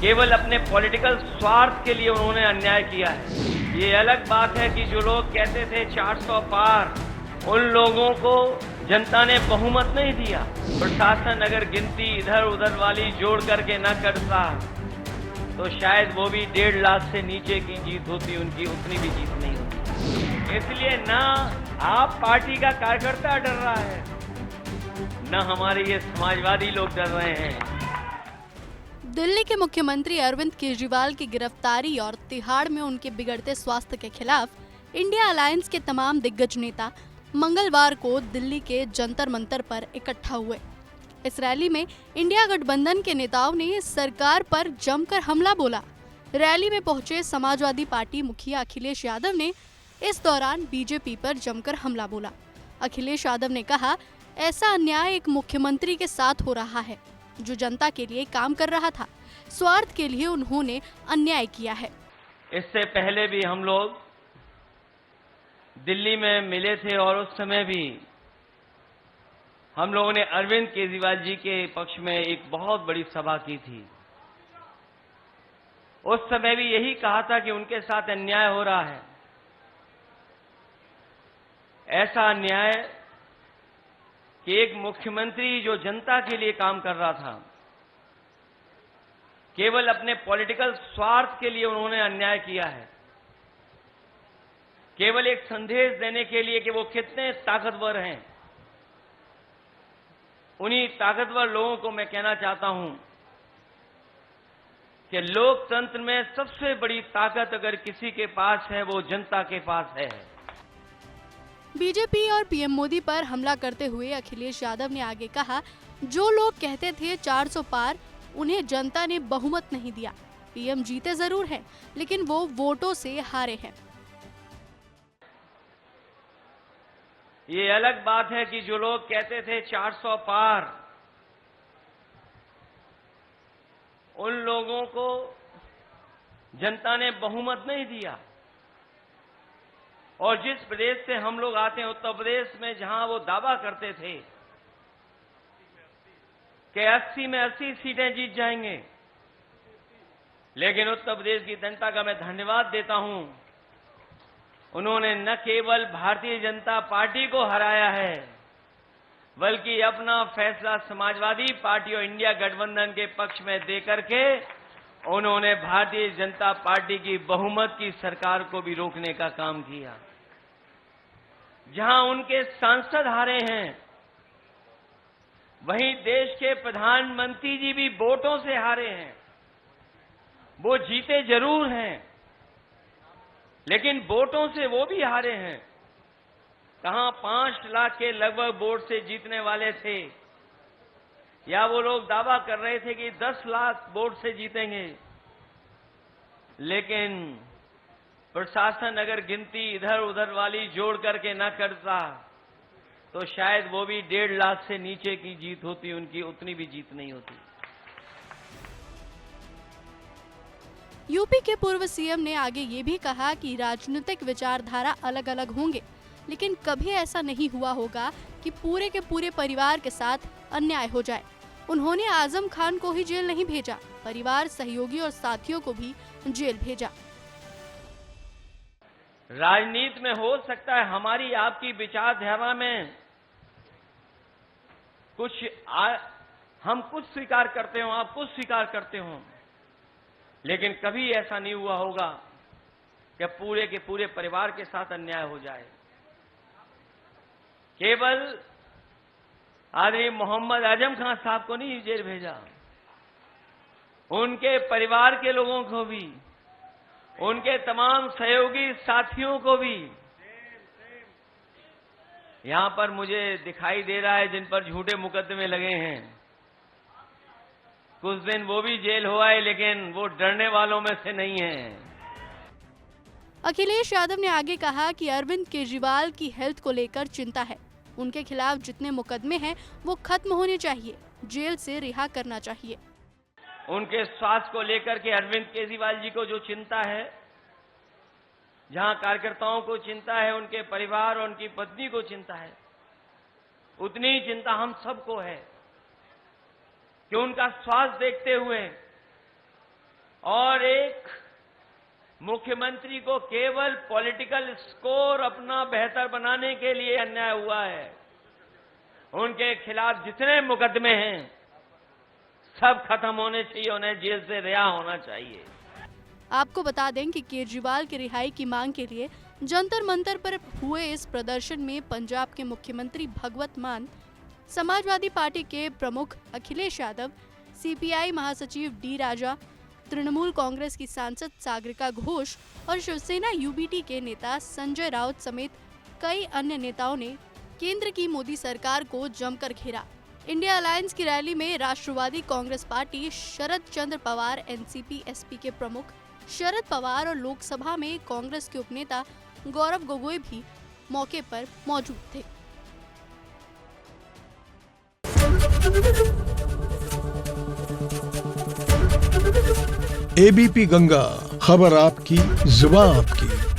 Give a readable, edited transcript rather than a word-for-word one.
केवल अपने पॉलिटिकल स्वार्थ के लिए उन्होंने अन्याय किया है। ये अलग बात है कि जो लोग कहते थे 400 पार, उन लोगों को जनता ने बहुमत नहीं दिया। प्रशासन अगर गिनती इधर उधर वाली जोड़ करके न करता तो शायद वो भी 1.5 लाख से नीचे की जीत होती, उनकी उतनी भी जीत नहीं होती। इसलिए ना आप पार्टी का कार्यकर्ता डर रहा है, न हमारे ये समाजवादी लोग डर रहे हैं। दिल्ली के मुख्यमंत्री अरविंद केजरीवाल की गिरफ्तारी और तिहाड़ में उनके बिगड़ते स्वास्थ्य के खिलाफ इंडिया अलायंस के तमाम दिग्गज नेता मंगलवार को दिल्ली के जंतर मंतर पर इकट्ठा हुए। इस रैली में इंडिया गठबंधन के नेताओं ने सरकार पर जमकर हमला बोला। रैली में पहुंचे समाजवादी पार्टी मुखिया अखिलेश यादव ने इस दौरान बीजेपी पर जमकर हमला बोला। अखिलेश यादव ने कहा, ऐसा अन्याय एक मुख्यमंत्री के साथ हो रहा है जो जनता के लिए काम कर रहा था। स्वार्थ के लिए उन्होंने अन्याय किया है। इससे पहले भी हम लोग दिल्ली में मिले थे और उस समय भी हम लोगों ने अरविंद केजरीवाल जी के पक्ष में एक बहुत बड़ी सभा की थी। उस समय भी यही कहा था कि उनके साथ अन्याय हो रहा है। ऐसा अन्याय कि एक मुख्यमंत्री जो जनता के लिए काम कर रहा था, केवल अपने पॉलिटिकल स्वार्थ के लिए उन्होंने अन्याय किया है। केवल एक संदेश देने के लिए कि वो कितने ताकतवर हैं। उन्हीं ताकतवर लोगों को मैं कहना चाहता हूं कि लोकतंत्र में सबसे बड़ी ताकत अगर किसी के पास है वो जनता के पास है। बीजेपी और पीएम मोदी पर हमला करते हुए अखिलेश यादव ने आगे कहा, जो लोग कहते थे 400 पार, उन्हें जनता ने बहुमत नहीं दिया। पीएम जीते जरूर हैं, लेकिन वो वोटों से हारे हैं। ये अलग बात है कि जो लोग कहते थे 400 पार, उन लोगों को जनता ने बहुमत नहीं दिया। और जिस प्रदेश से हम लोग आते हैं, उत्तर प्रदेश में, जहां वो दावा करते थे कि 80 में 80 सीटें जीत जाएंगे, लेकिन उत्तर प्रदेश की जनता का मैं धन्यवाद देता हूं, उन्होंने न केवल भारतीय जनता पार्टी को हराया है, बल्कि अपना फैसला समाजवादी पार्टी और इंडिया गठबंधन के पक्ष में देकर के उन्होंने भारतीय जनता पार्टी की बहुमत की सरकार को भी रोकने का काम किया। जहां उनके सांसद हारे हैं, वहीं देश के प्रधानमंत्री जी भी वोटों से हारे हैं। वो जीते जरूर हैं, लेकिन वोटों से वो भी हारे हैं। कहां 5 लाख के लगभग वोट से जीतने वाले थे, या वो लोग दावा कर रहे थे कि 10 लाख वोट से जीतेंगे, लेकिन प्रशासन अगर गिनती इधर उधर वाली जोड़ करके न करता तो शायद वो भी 1.5 लाख से नीचे की जीत होती, उनकी उतनी भी जीत नहीं होती। यूपी के पूर्व सीएम ने आगे ये भी कहा कि राजनीतिक विचारधारा अलग अलग होंगे, लेकिन कभी ऐसा नहीं हुआ होगा कि पूरे के पूरे परिवार के साथ अन्याय हो जाए। उन्होंने आजम खान को ही जेल नहीं भेजा, परिवार, सहयोगी और साथियों को भी जेल भेजा। राजनीति में हो सकता है हमारी आपकी विचारधारा में हम कुछ स्वीकार करते हो, आप कुछ स्वीकार करते हो, लेकिन कभी ऐसा नहीं हुआ होगा कि पूरे के पूरे परिवार के साथ अन्याय हो जाए। केवल आदमी मोहम्मद आजम खान साहब को नहीं जेल भेजा, उनके परिवार के लोगों को भी, उनके तमाम सहयोगी साथियों को भी। यहां पर मुझे दिखाई दे रहा है जिन पर झूठे मुकदमे लगे हैं, कुछ दिन वो भी जेल हो आए, लेकिन वो डरने वालों में से नहीं है। अखिलेश यादव ने आगे कहा कि अरविंद केजरीवाल की हेल्थ को लेकर चिंता है। उनके खिलाफ जितने मुकदमे हैं वो खत्म होने चाहिए, जेल से रिहा करना चाहिए। उनके स्वास्थ्य को लेकर के अरविंद केजरीवाल जी को जो चिंता है, जहां कार्यकर्ताओं को चिंता है, उनके परिवार और उनकी पत्नी को चिंता है, उतनी ही चिंता हम सबको है कि उनका स्वास्थ्य देखते हुए और एक मुख्यमंत्री को केवल पॉलिटिकल स्कोर अपना बेहतर बनाने के लिए अन्याय हुआ है। उनके खिलाफ जितने मुकदमे हैं सब खत्म होने चाहिए, उन्हें जेल से रिहा होना चाहिए। आपको बता दें कि केजरीवाल की रिहाई की मांग के लिए जंतर मंतर पर हुए इस प्रदर्शन में पंजाब के मुख्यमंत्री भगवत मान, समाजवादी पार्टी के प्रमुख अखिलेश यादव, सीपीआई महासचिव डी राजा, तृणमूल कांग्रेस की सांसद सागरिका घोष और शिवसेना यूबीटी के नेता संजय राउत समेत कई अन्य नेताओं ने केंद्र की मोदी सरकार को जमकर घेरा। इंडिया अलायंस की रैली में राष्ट्रवादी कांग्रेस पार्टी, शरद चंद्र पवार एनसीपी एसपी के प्रमुख शरद पवार और लोकसभा में कांग्रेस के उपनेता गौरव गोगोई भी मौके पर मौजूद थे। एबीपी गंगा, खबर आपकी, जुबान आपकी।